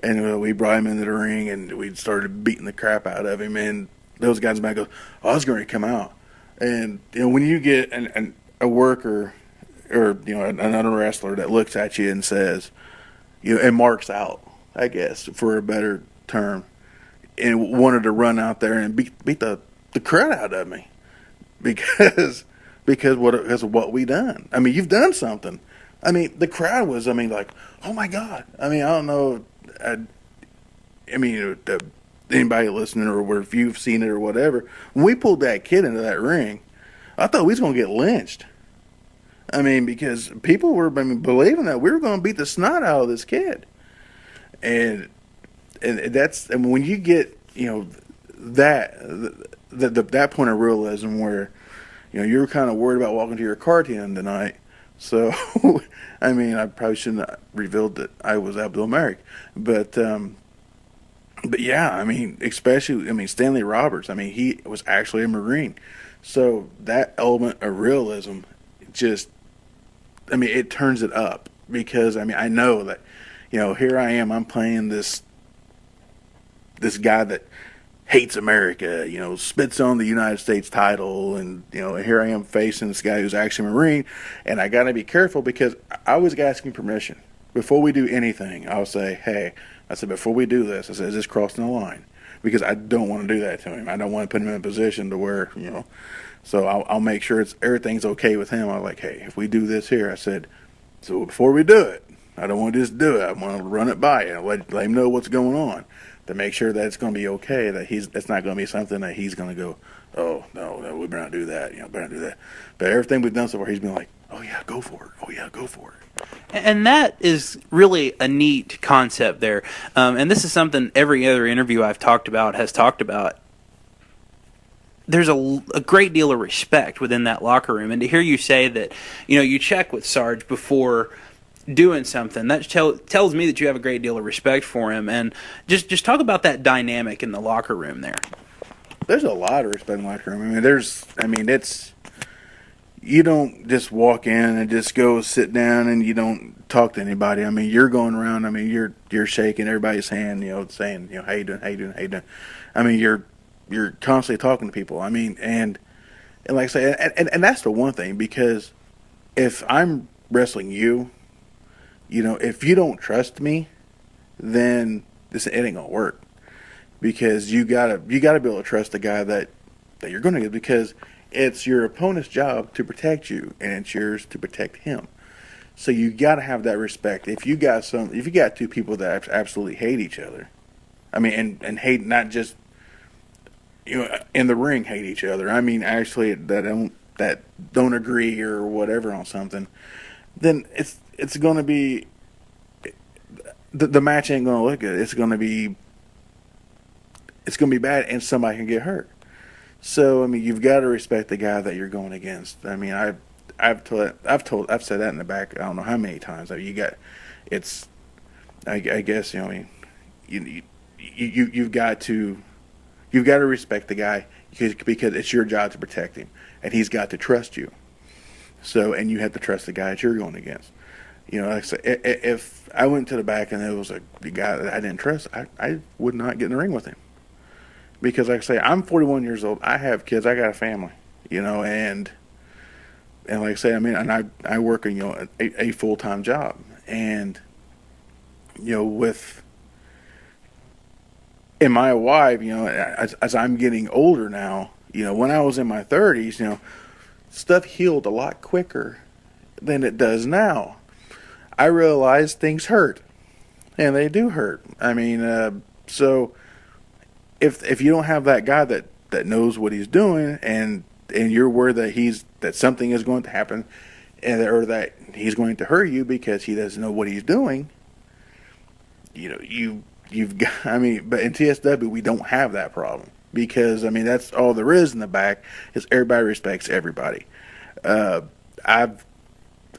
And we brought him into the ring, and we started beating the crap out of him. And those guys back go, oh, I was going to come out. And when you get a worker or another wrestler that looks at you and says, and marks out, I guess, for a better term, and wanted to run out there and beat the crud out of me because of what we done. I mean, you've done something. I mean, the crowd was, like, oh my God. I mean, I don't know. Anybody listening or if you've seen it or whatever, when we pulled that kid into that ring, I thought we was going to get lynched. I mean, because people were believing that we were going to beat the snot out of this kid. And when you get, that point of realism where, you're kind of worried about walking to your car at the end of the night. So, I mean, I probably shouldn't have revealed that I was Abdullah Merrick. But yeah, I mean, especially, Stanley Roberts, he was actually a Marine. So that element of realism just, it turns it up. Because, I know that, here I am, I'm playing this guy that hates America, spits on the United States title, and, here I am facing this guy who's actually a Marine, and I got to be careful because I always asking permission. Before we do anything, I'll say, hey, before we do this, I said, is this crossing the line? Because I don't want to do that to him. I don't want to put him in a position to where, so I'll make sure everything's okay with him. I'm like, hey, if we do this here, I said, so before we do it, I don't want to just do it. I want to run it by you, let him know what's going on, to make sure that it's going to be okay, that it's not going to be something that he's going to go, oh, no, we better not do that, better not do that. But everything we've done so far, he's been like, oh, yeah, go for it. Oh, yeah, go for it. And that is really a neat concept there. And this is something every other interview I've talked about has talked about. there's a great deal of respect within that locker room. And to hear you say that, you check with Sarge before doing something, that tells me that you have a great deal of respect for him. And just talk about that dynamic in the locker room there. There's a lot of respect in the locker room. It's, you don't just walk in and just go sit down and you don't talk to anybody. You're going around. You're shaking everybody's hand. Saying, how you doing? How you doing? How you doing? You're constantly talking to people. And like I say, and that's the one thing, because if I'm wrestling you, if you don't trust me, then it ain't gonna work. Because you gotta be able to trust the guy that you're gonna get, because it's your opponent's job to protect you, and it's yours to protect him. So you got to have that respect. If you got two people that absolutely hate each other, and hate, not just in the ring, hate each other. Actually that don't agree or whatever on something, then it's going to be, the match ain't going to look good. It's going to be bad, and somebody can get hurt. So you've got to respect the guy that you're going against. I've said that in the back, I don't know how many times. I guess you've got to respect the guy, because it's your job to protect him, and he's got to trust you. So, and you have to trust the guy that you're going against. Like I said, if I went to the back and there was a guy that I didn't trust, I would not get in the ring with him. Because, like I say, I'm 41 years old. I have kids. I got a family, and like I say, and I work a full-time job, and and my wife, as I'm getting older now, when I was in my 30s, stuff healed a lot quicker than it does now. I realized things hurt, and they do hurt. So if you don't have that guy that knows what he's doing, and you're worried that something is going to happen, or that he's going to hurt you because he doesn't know what he's doing, you've got. But in TSW we don't have that problem, because that's all there is in the back, is everybody respects everybody.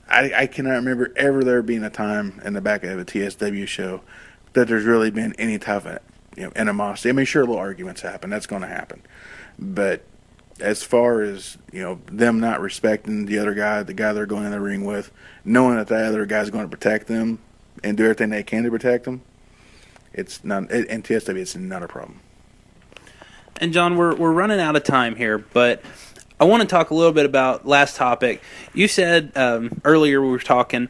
I cannot remember ever there being a time in the back of a TSW show that there's really been any type of animosity. Sure, little arguments happen. That's going to happen. But as far as, them not respecting the other guy, the guy they're going in the ring with, knowing that other guy's going to protect them and do everything they can to protect them, it's not, in TSW, it's not a problem. And John, we're running out of time here, but I want to talk a little bit about last topic. You said earlier we were talking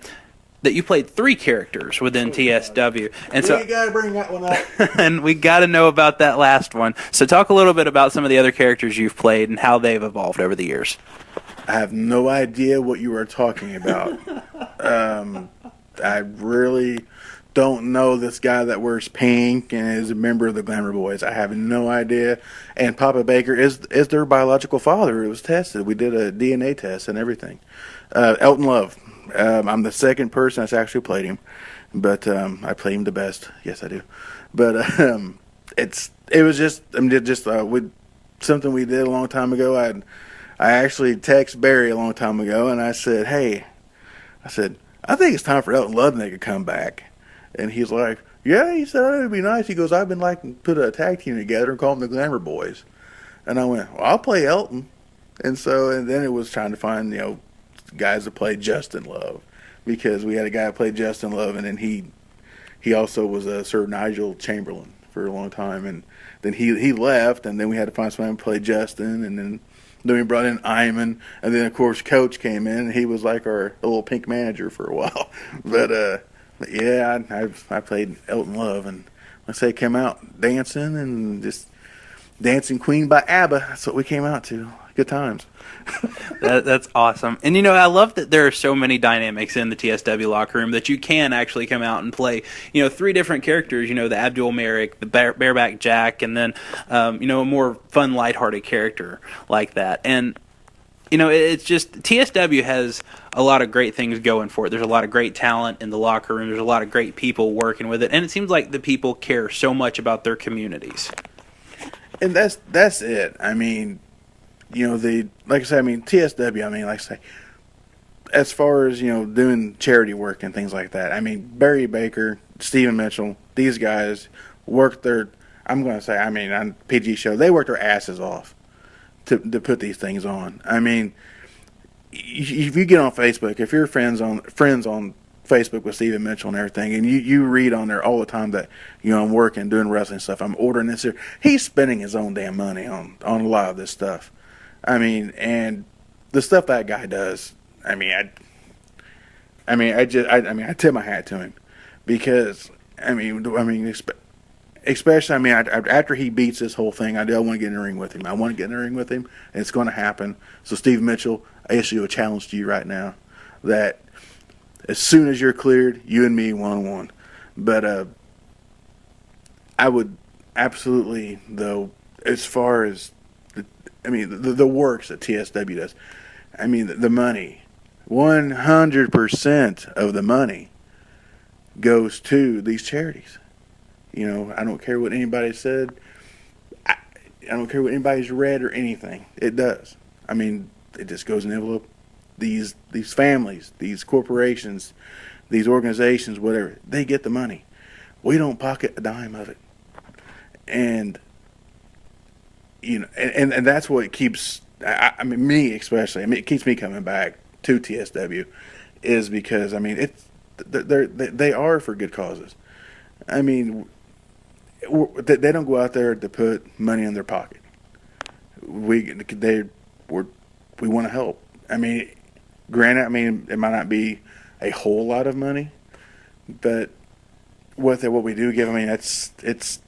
that you played 3 characters within TSW, and so you got to bring that one up. and we got to know about that last one. So talk a little bit about some of the other characters you've played and how they've evolved over the years. I have no idea what you are talking about. I really don't know this guy that wears pink and is a member of the Glamour Boys. I have no idea. And Papa Baker is their biological father. It was tested. We did a DNA test and everything. Elton Love. I'm the second person that's actually played him, but I play him the best. Yes, I do. But it was just something we did a long time ago. I actually texted Barry a long time ago, and I said, I think it's time for Elton Love to come back. And he's like, yeah, he said, it would be nice. He goes, I've been like to put a tag team together and call them the Glamour Boys. And I went, well, I'll play Elton. And then it was trying to find, guys that played Justin Love, because we had a guy that played Justin Love, and then he also was Sir Nigel Chamberlain for a long time, and then he left, and then we had to find someone to play Justin, and then we brought in Iman, and then of course Coach came in, and he was like our little pink manager for a while. But yeah, I played Elton Love, and let's say came out dancing and just Dancing Queen by ABBA. That's what we came out to. Good times. That's awesome. And, I love that there are so many dynamics in the TSW locker room that you can actually come out and play, 3 different characters, the Abdullah Merrick, the Bareback Jack, and then, a more fun, lighthearted character like that. And, it's just TSW has a lot of great things going for it. There's a lot of great talent in the locker room. There's a lot of great people working with it. And it seems like the people care so much about their communities. And that's it. like I say, I mean, TSW, I mean, like I say, as far as, doing charity work and things like that, I mean, Barry Baker, Stephen Mitchell, these guys worked their, I'm going to say, I mean, on PG show, they worked their asses off to put these things on. I mean, if you get on Facebook, if you're friends on Facebook with Stephen Mitchell and everything, and you read on there all the time that, I'm working, doing wrestling stuff, I'm ordering this here, he's spending his own damn money on a lot of this stuff. I mean, and the stuff that guy does, I tip my hat to him, because especially, after he beats this whole thing, I do want to get in the ring with him. I want to get in the ring with him, and it's going to happen. So, Steve Mitchell, I issue a challenge to you right now that as soon as you're cleared, you and me one-on-one. But I would absolutely, though, as far as the works that TSW does, the money, 100% of the money goes to these charities. I don't care what anybody said. I don't care what anybody's read or anything. It does. It just goes in the envelope. These families, these corporations, these organizations, whatever, they get the money. We don't pocket a dime of it. And and that's what keeps, me especially, it keeps me coming back to TSW, is because, they are for good causes. They don't go out there to put money in their pocket. We want to help. Granted, it might not be a whole lot of money, but what we do give, it's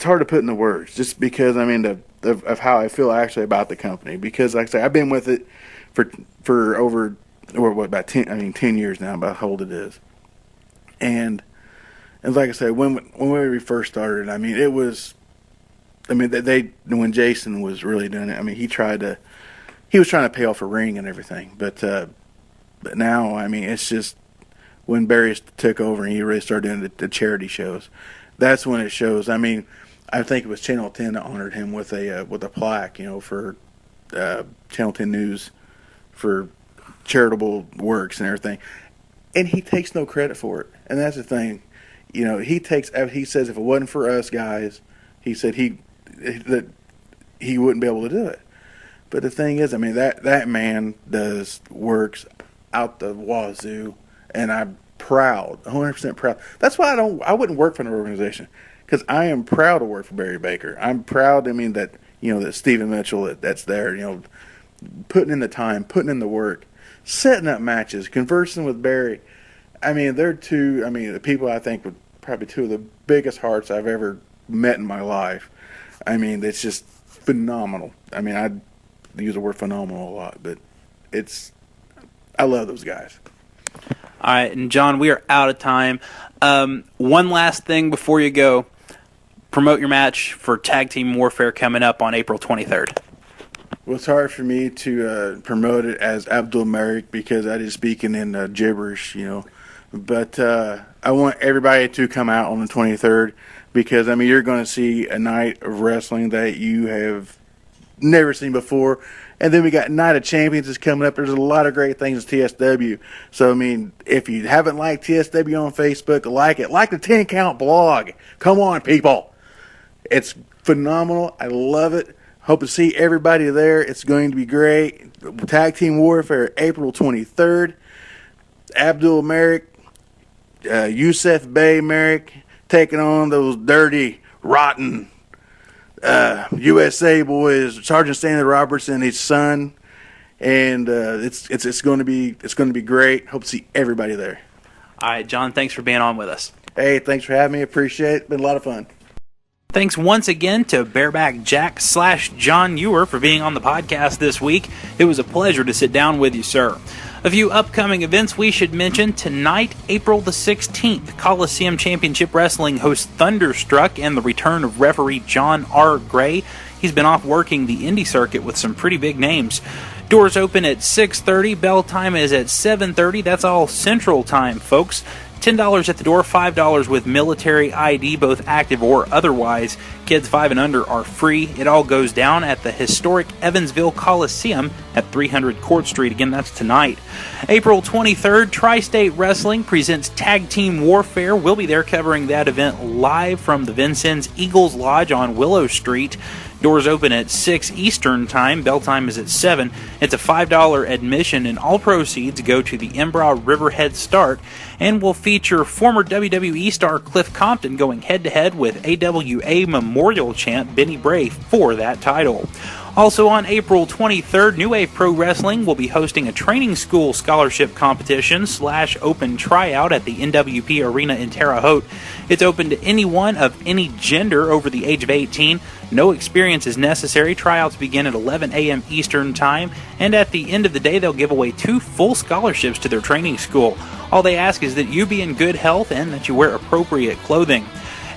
hard to put into words, just because of how I feel actually about the company. Because, like I say, I've been with it for over, about 10 years now, about how old it is. And like I said, when we first started, it was, when Jason was really doing it, he was trying to pay off a ring and everything. But now, it's just, when Barry took over and he really started doing the charity shows, that's when it shows. I think it was Channel 10 that honored him with a plaque, for Channel 10 News for charitable works and everything. And he takes no credit for it. And that's the thing. He says if it wasn't for us guys, he said that he wouldn't be able to do it. But the thing is, that man does works out the wazoo, and I'm proud, 100% proud. That's why I wouldn't work for an organization, because I am proud to work for Barry Baker. I'm proud, that, that Stephen Mitchell, that's there, putting in the time, putting in the work, setting up matches, conversing with Barry. They're the people I think were probably two of the biggest hearts I've ever met in my life. It's just phenomenal. I use the word phenomenal a lot, but I love those guys. All right, and John, we are out of time. One last thing before you go. Promote your match for Tag Team Warfare coming up on April 23rd. Well, it's hard for me to promote it as Abdullah Merrick, because I just speaking in gibberish, But I want everybody to come out on the 23rd, because, you're going to see a night of wrestling that you have never seen before. And then we got Night of Champions is coming up. There's a lot of great things at TSW. So, if you haven't liked TSW on Facebook, like it. Like the 10 Count blog. Come on, people. It's phenomenal. I love it. Hope to see everybody there. It's going to be great. Tag Team Warfare, April 23rd. Abdullah Merrick, Yusuf Bey Merrick, taking on those dirty, rotten USA boys, Sergeant Stanley Roberts and his son, and it's going to be great. Hope to see everybody there. All right, John, thanks for being on with us. Hey, thanks for having me. Appreciate it. Been a lot of fun. Thanks once again to Bareback Jack / John Ewer for being on the podcast this week. It was a pleasure to sit down with you, sir. A few upcoming events we should mention. Tonight, April the 16th, Coliseum Championship Wrestling hosts Thunderstruck and the return of referee John R. Gray. He's been off working the indie circuit with some pretty big names. Doors open at 6:30. Bell time is at 7:30. That's all Central Time, folks. $10 at the door, $5 with military ID, both active or otherwise. Kids 5 and under are free. It all goes down at the historic Evansville Coliseum at 300 Court Street. Again, that's tonight. April 23rd, Tri-State Wrestling presents Tag Team Warfare. We'll be there covering that event live from the Vincennes Eagles Lodge on Willow Street. Doors open at 6 Eastern Time. Bell time is at 7. It's a $5 admission, and all proceeds go to the Embrough Riverhead Start, and will feature former WWE star Cliff Compton going head-to-head with AWA Memorial champ Benny Bray for that title. Also on April 23rd, New Wave Pro Wrestling will be hosting a training school scholarship competition / open tryout at the NWP Arena in Terre Haute. It's open to anyone of any gender over the age of 18. No experience is necessary. Tryouts begin at 11 a.m. Eastern Time, and at the end of the day, they'll give away 2 full scholarships to their training school. All they ask is that you be in good health and that you wear appropriate clothing.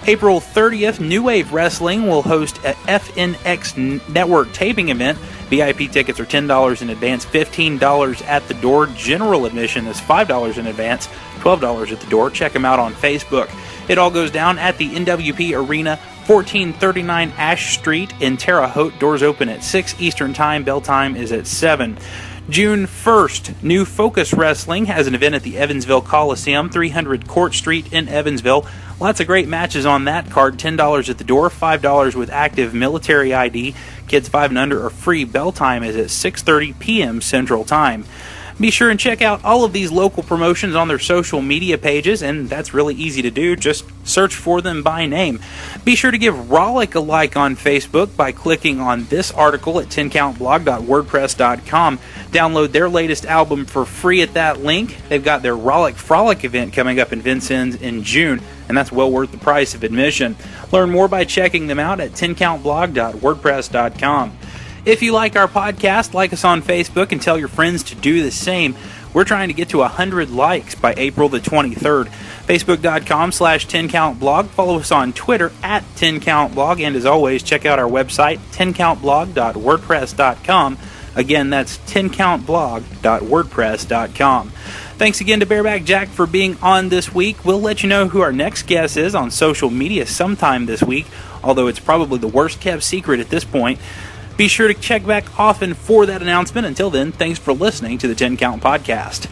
April 30th, New Wave Wrestling will host a FNX Network taping event. VIP tickets are $10 in advance, $15 at the door. General admission is $5 in advance, $12 at the door. Check them out on Facebook. It all goes down at the NWP Arena, 1439 Ash Street in Terre Haute. Doors open at 6 Eastern Time. Bell time is at 7. June 1st, New Focus Wrestling has an event at the Evansville Coliseum, 300 Court Street in Evansville. Lots of great matches on that card. $10 at the door, $5 with active military ID. Kids 5 and under are free. Bell time is at 6:30 p.m. Central Time. Be sure and check out all of these local promotions on their social media pages, and that's really easy to do. Just search for them by name. Be sure to give Rollick a like on Facebook by clicking on this article at 10countblog.wordpress.com. Download their latest album for free at that link. They've got their Rollick Frolic event coming up in Vincennes in June, and that's well worth the price of admission. Learn more by checking them out at 10countblog.wordpress.com. If you like our podcast, like us on Facebook and tell your friends to do the same. We're trying to get to 100 likes by April the 23rd. Facebook.com/10countblog. Follow us on Twitter at 10countblog. And as always, check out our website, 10countblog.wordpress.com. Again, that's 10countblog.wordpress.com. Thanks again to Bareback Jack for being on this week. We'll let you know who our next guest is on social media sometime this week, although it's probably the worst kept secret at this point. Be sure to check back often for that announcement. Until then, thanks for listening to the 10 Count Podcast.